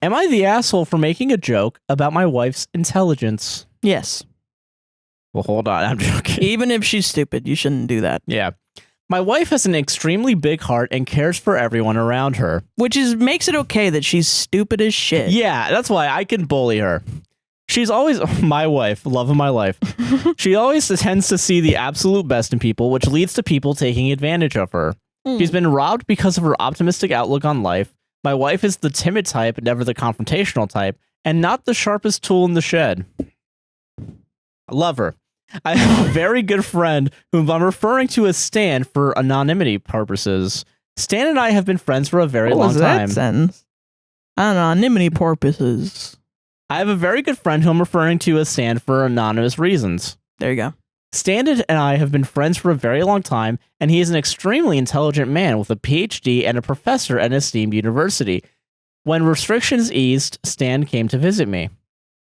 Am I the asshole for making a joke about my wife's intelligence? Yes. Well, hold on. I'm joking. Even if she's stupid, you shouldn't do that. Yeah. My wife has an extremely big heart and cares for everyone around her. Which makes it okay that she's stupid as shit. Yeah, that's why I can bully her. She's always my wife, love of my life. She always tends to see the absolute best in people, which leads to people taking advantage of her. She's been robbed because of her optimistic outlook on life. My wife is the timid type, never the confrontational type, and not the sharpest tool in the shed. I love her. I have a very good friend whom I'm referring to as Stan for anonymity purposes. Stan and I have been friends for a very long time. What was that sentence? Anonymity purposes. I have a very good friend who I'm referring to as Stan for anonymous reasons. There you go. Stan and I have been friends for a very long time, and he is an extremely intelligent man with a PhD and a professor at an esteemed university. When restrictions eased, Stan came to visit me.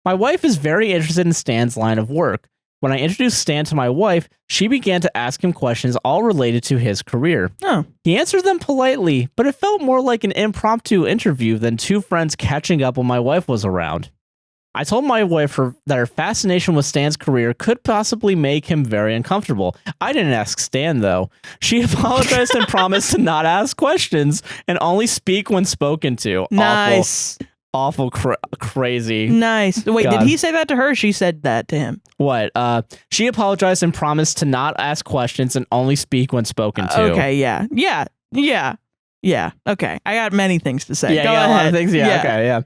My wife is very interested in Stan's line of work. When I introduced Stan to my wife, she began to ask him questions all related to his career. Oh. He answered them politely, but it felt more like an impromptu interview than two friends catching up when my wife was around. I told my wife that her fascination with Stan's career could possibly make him very uncomfortable. I didn't ask Stan, though. She apologized and promised to not ask questions and only speak when spoken to. Nice. Awful crazy. Nice. Wait, God. Did he say that to her? Or she said that to him. What? She apologized and promised to not ask questions and only speak when spoken to. Okay, yeah. Okay, I got many things to say. Yeah, Go ahead. A lot of things. Yeah. Okay, yeah.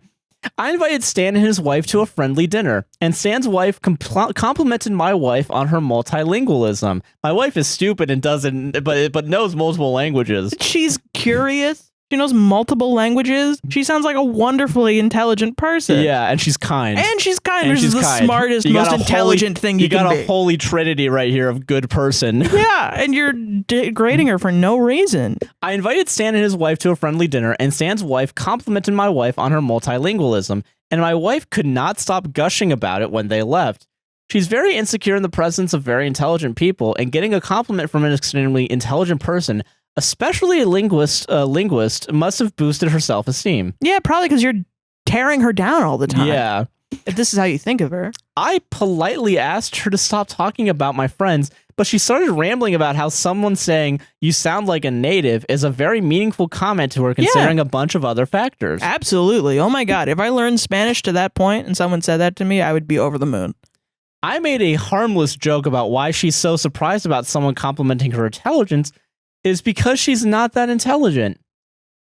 I invited Stan and his wife to a friendly dinner, and Stan's wife complimented my wife on her multilingualism. My wife is stupid and doesn't, but knows multiple languages. She's curious. She knows multiple languages. She sounds like a wonderfully intelligent person. Yeah, and she's kind. Which is the smartest, most intelligent thing you can be. You got a holy trinity right here of good person. Yeah, and you're degrading her for no reason. I invited Stan and his wife to a friendly dinner, and Stan's wife complimented my wife on her multilingualism, and my wife could not stop gushing about it when they left. She's very insecure in the presence of very intelligent people, and getting a compliment from an extremely intelligent person, especially a linguist, must have boosted her self-esteem. Yeah, probably because you're tearing her down all the time. Yeah. If this is how you think of her. I politely asked her to stop talking about my friends, but she started rambling about how someone saying, "You sound like a native," is a very meaningful comment to her, considering a bunch of other factors. Absolutely. Oh my God. If I learned Spanish to that point and someone said that to me, I would be over the moon. I made a harmless joke about why she's so surprised about someone complimenting her intelligence is because she's not that intelligent.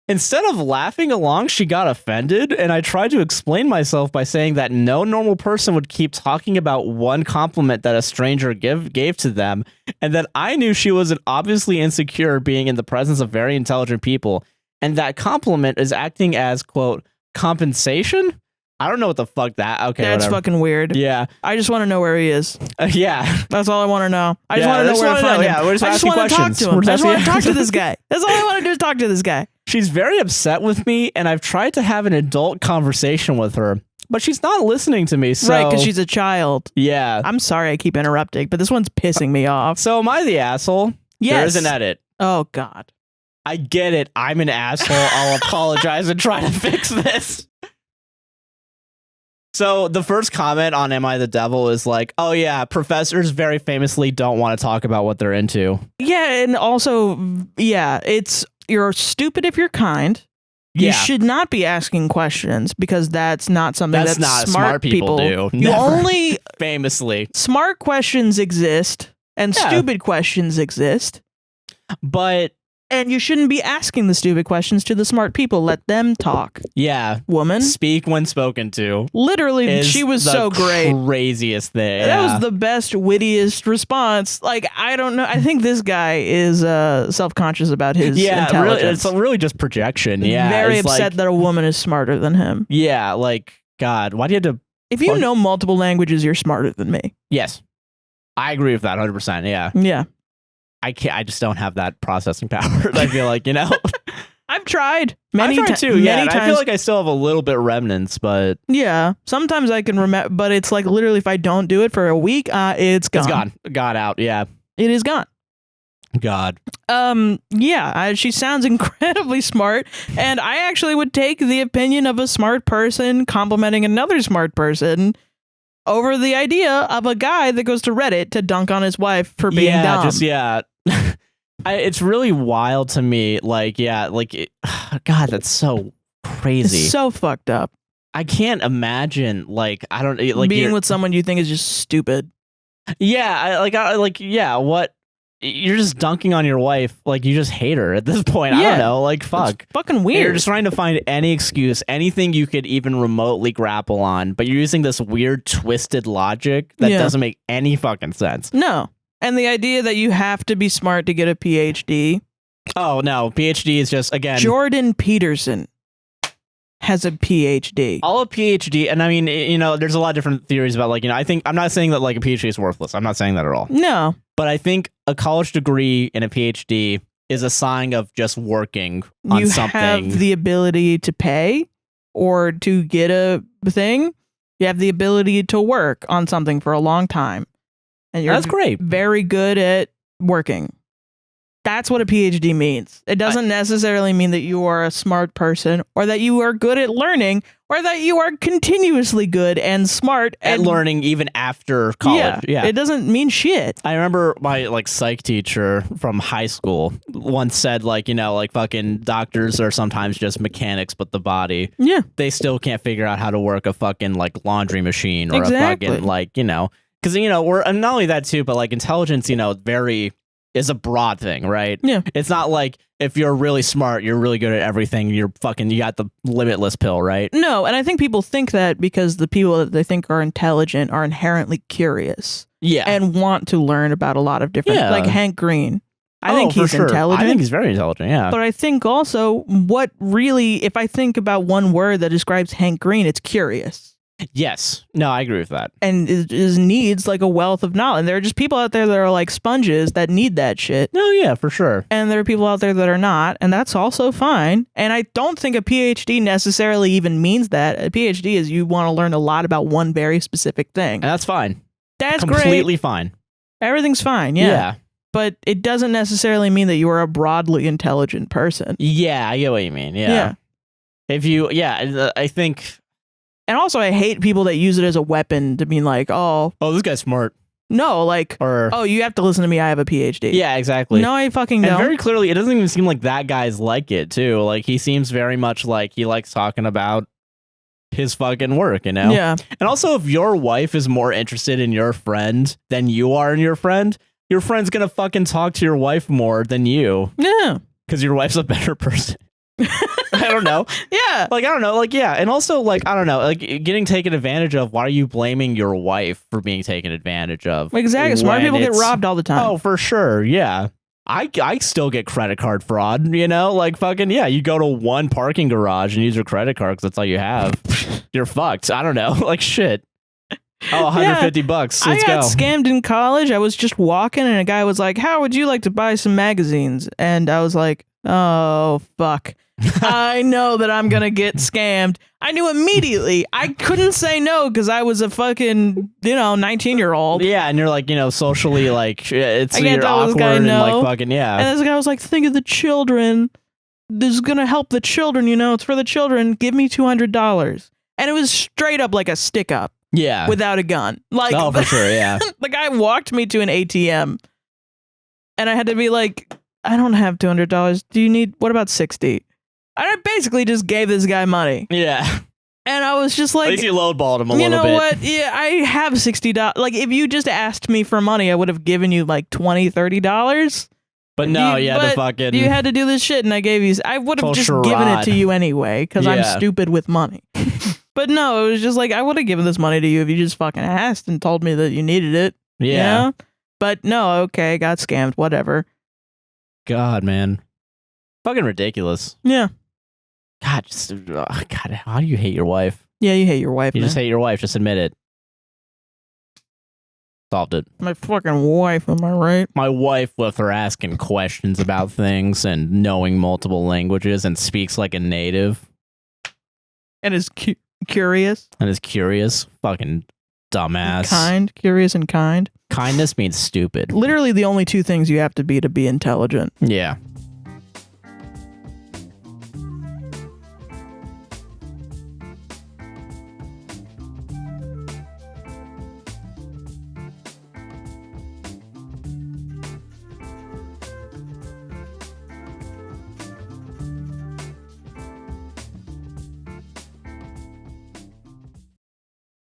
Instead of laughing along, she got offended, and I tried to explain myself by saying that no normal person would keep talking about one compliment that a stranger gave to them, and that I knew she was obviously insecure being in the presence of very intelligent people, and that compliment is acting as, quote, compensation? I don't know what the fuck that... Okay, That's whatever. fucking weird. Yeah. I just want to know where he is. Yeah. That's all I want to know. I just want to know where to find him. Yeah, we're just I just asking want to talk questions. to him. I just want to talk to this guy. That's all I want to do is talk to this guy. She's very upset with me, and I've tried to have an adult conversation with her, but she's not listening to me, so... Right, because she's a child. Yeah. I'm sorry I keep interrupting, but this one's pissing me off. So am I the asshole? Yes. There is an edit. Oh, God. I get it. I'm an asshole. I'll apologize and try to fix this. So the first comment on Am I the Devil is like, oh yeah, professors very famously don't want to talk about what they're into. Yeah, and also, yeah, you're stupid if you're kind. You should not be asking questions because that's not something that not smart people do. You only famously. Smart questions exist and stupid questions exist. And you shouldn't be asking the stupid questions to the smart people. Let them talk. Yeah. Woman. Speak when spoken to. Literally, she was so great. Craziest thing. That was the best, wittiest response. Like, I don't know. I think this guy is self-conscious about his intelligence. It's really just projection. Yeah. Very upset that a woman is smarter than him. Yeah, like, God, why do you have to... If you know multiple languages, you're smarter than me. Yes. I agree with that 100%. Yeah. Yeah. I just don't have that processing power. I feel like, you know. I've tried I've tried too. Yeah, I feel like I still have a little bit remnants, but yeah, sometimes I can remember. But it's like literally, if I don't do it for a week, it's gone. It's gone. Got out. Yeah, it is gone. God. Yeah, she sounds incredibly smart, and I actually would take the opinion of a smart person complimenting another smart person over the idea of a guy that goes to Reddit to dunk on his wife for being dumb. It's really wild to me. Like, God, that's so crazy. It's so fucked up. I can't imagine, like, I don't like being with someone you think is just stupid. Yeah, what? You're just dunking on your wife, like you just hate her at this point. I don't know, like fuck. It's fucking weird. You're just trying to find any excuse, anything you could even remotely grapple on, but you're using this weird twisted logic that doesn't make any fucking sense. No. And the idea that you have to be smart to get a PhD. Oh no, PhD is just, again, Jordan Peterson has a PhD. All a PhD, and I mean, there's a lot of different theories about, like, I'm not saying that like a PhD is worthless. I'm not saying that at all. No. But I think a college degree and a PhD is a sign of just working on something. You have the ability to pay or to get a thing. You have the ability to work on something for a long time. And you're That's great. Very good at working. That's what a PhD means. It doesn't necessarily mean that you are a smart person or that you are good at learning or that you are continuously good and smart at learning even after college. Yeah. It doesn't mean shit. I remember my psych teacher from high school once said, fucking doctors are sometimes just mechanics, but the body. Yeah. They still can't figure out how to work a fucking laundry machine or a fucking because we're not only that too, but intelligence, is a broad thing, right? Yeah. It's not like if you're really smart, you're really good at everything, you got the limitless pill, right? No, and I think people think that because the people that they think are intelligent are inherently curious. Yeah. And want to learn about a lot of different, like Hank Green. I think he's intelligent. I think he's very intelligent, yeah. But I think also if I think about one word that describes Hank Green, it's curious. Yes. No, I agree with that. And it needs a wealth of knowledge. And there are just people out there that are like sponges that need that shit. No, yeah, for sure. And there are people out there that are not, and that's also fine. And I don't think a PhD necessarily even means that. A PhD is you want to learn a lot about one very specific thing. And that's fine. That's completely fine. Everything's fine, yeah. But it doesn't necessarily mean that you are a broadly intelligent person. Yeah, I get what you mean. Yeah. I think... And also, I hate people that use it as a weapon to mean this guy's smart. No, you have to listen to me. I have a PhD. Yeah, exactly. No, I fucking don't. And very clearly, it doesn't even seem like that guy's like it, too. Like, he seems very much like he likes talking about his fucking work, Yeah. And also, if your wife is more interested in your friend than you are in your friend's gonna fucking talk to your wife more than you. Yeah. Because your wife's a better person. I don't know. Yeah. I don't know. And also, I don't know. Getting taken advantage of. Why are you blaming your wife for being taken advantage of? Exactly. Smart people get robbed all the time. Oh, for sure. Yeah. I still get credit card fraud, you go to one parking garage and use your credit card because that's all you have. You're fucked. I don't know. Shit. Oh, $150. Let's I got go. Scammed in college. I was just walking and a guy was like, "How would you like to buy some magazines?" And I was like, "Oh, fuck." I know that I'm going to get scammed. I knew immediately. I couldn't say no because I was a fucking, 19-year-old. Yeah, and you're socially it's you're tell this awkward guy no. and fucking yeah. And this guy was like, "Think of the children. This is going to help the children, it's for the children. Give me $200." And it was straight up like a stick up. Yeah. Without a gun. Oh, for sure, yeah. The guy walked me to an ATM and I had to be like, "I don't have $200. What about 60? And I basically just gave this guy money. Yeah. And I was just like... At least you lowballed him a little bit. You know what? Yeah, I have $60. If you just asked me for money, I would have given you $20, $30. But no, you had to fucking... You had to do this shit and I gave you... I would have just given it to you anyway, because I'm stupid with money. But no, it was just I would have given this money to you if you just fucking asked and told me that you needed it. Yeah. But no, okay, got scammed, whatever. God, man. Fucking ridiculous. Yeah. God, how do you hate your wife? Yeah, you hate your wife, You just hate your wife. Just admit it. Solved it. My fucking wife, am I right? My wife, with her asking questions about things and knowing multiple languages and speaks like a native. And is curious. And is curious. Fucking dumbass. Curious and kind. Kindness means stupid. Literally the only two things you have to be intelligent. Yeah.